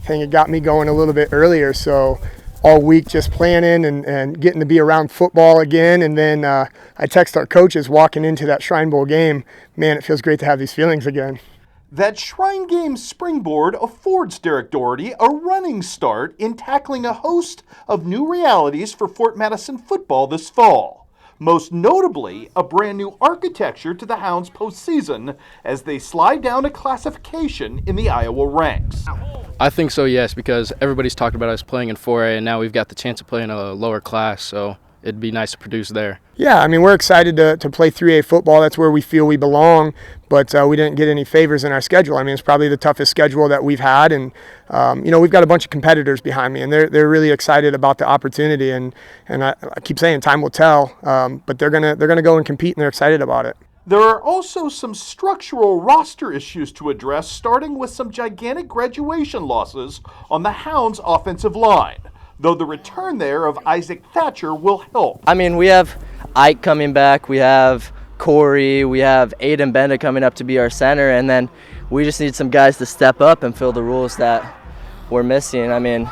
think it got me going a little bit earlier. So all week just planning and getting to be around football again. And then I text our coaches walking into that Shrine Bowl game. Man, it feels great to have these feelings again. That Shrine Game springboard affords Derek Doherty a running start in tackling a host of new realities for Fort Madison football this fall. Most notably, a brand new architecture to the Hounds postseason as they slide down a classification in the Iowa ranks. I think so, yes, because everybody's talked about us playing in 4A, and now we've got the chance of playing a lower class, so it'd be nice to produce there. Yeah, I mean, we're excited to play 3A football. That's where we feel we belong, but we didn't get any favors in our schedule. I mean, it's probably the toughest schedule that we've had, and we've got a bunch of competitors behind me, and they're really excited about the opportunity. And I keep saying time will tell, but they're gonna go and compete, and they're excited about it. There are also some structural roster issues to address, starting with some gigantic graduation losses on the Hounds' offensive line, though the return there of Isaac Thatcher will help. I mean, we have Ike coming back, we have Corey, we have Aiden Benda coming up to be our center, and then we just need some guys to step up and fill the roles that we're missing. I mean,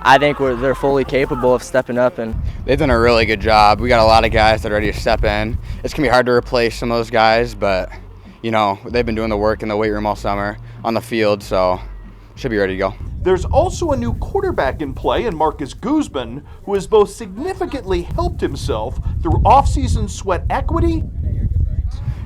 I think they're fully capable of stepping up. And they've done a really good job. We got a lot of guys that are ready to step in. It's going to be hard to replace some of those guys, but, they've been doing the work in the weight room all summer on the field, so should be ready to go. There's also a new quarterback in play in Marcus Guzman, who has both significantly helped himself through off-season sweat equity.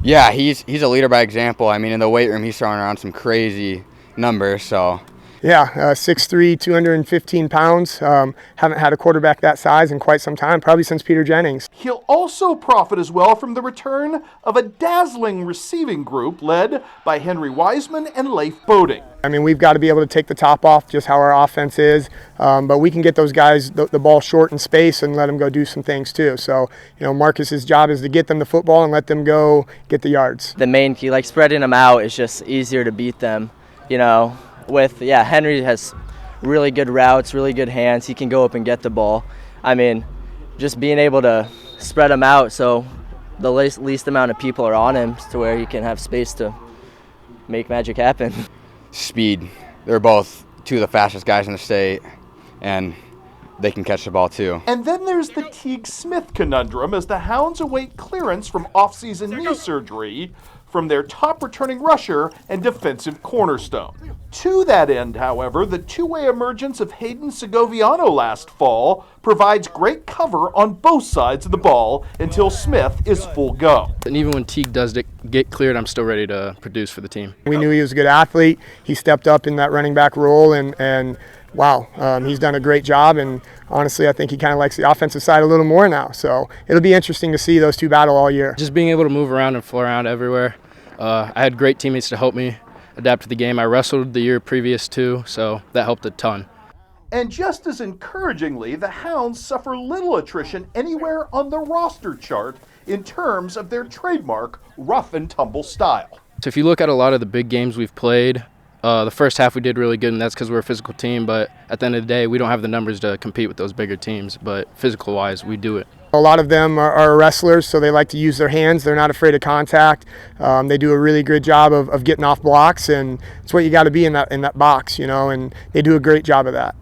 Yeah, he's a leader by example. I mean, in the weight room, he's throwing around some crazy numbers, so. Yeah, 6'3", 215 pounds. Haven't had a quarterback that size in quite some time, probably since Peter Jennings. He'll also profit as well from the return of a dazzling receiving group led by Henry Wiseman and Leif Boding. I mean, we've got to be able to take the top off just how our offense is, but we can get those guys the ball short in space and let them go do some things too. So, Marcus's job is to get them the football and let them go get the yards. The main key, spreading them out, is just easier to beat them, Henry has really good routes, really good hands. He can go up and get the ball. I mean, just being able to spread him out so the least amount of people are on him to where he can have space to make magic happen. Speed. They're both two of the fastest guys in the state, and they can catch the ball too. And then there's the Teague Smith conundrum as the Hounds await clearance from off-season knee surgery from their top returning rusher and defensive cornerstone. To that end, however, the two-way emergence of Hayden Segoviano last fall provides great cover on both sides of the ball until Smith is full go. And even when Teague does get cleared, I'm still ready to produce for the team. We knew he was a good athlete. He stepped up in that running back role, and wow, he's done a great job. And honestly, I think he kind of likes the offensive side a little more now. So it'll be interesting to see those two battle all year. Just being able to move around and flow around everywhere. I had great teammates to help me adapt to the game. I wrestled the year previous too, so that helped a ton. And just as encouragingly, the Hounds suffer little attrition anywhere on the roster chart in terms of their trademark rough and tumble style. So if you look at a lot of the big games we've played, the first half we did really good, and that's because we're a physical team, but at the end of the day, we don't have the numbers to compete with those bigger teams, but physical-wise, we do it. A lot of them are wrestlers, so they like to use their hands. They're not afraid of contact. They do a really good job of getting off blocks, and it's what you got to be in that box, and they do a great job of that.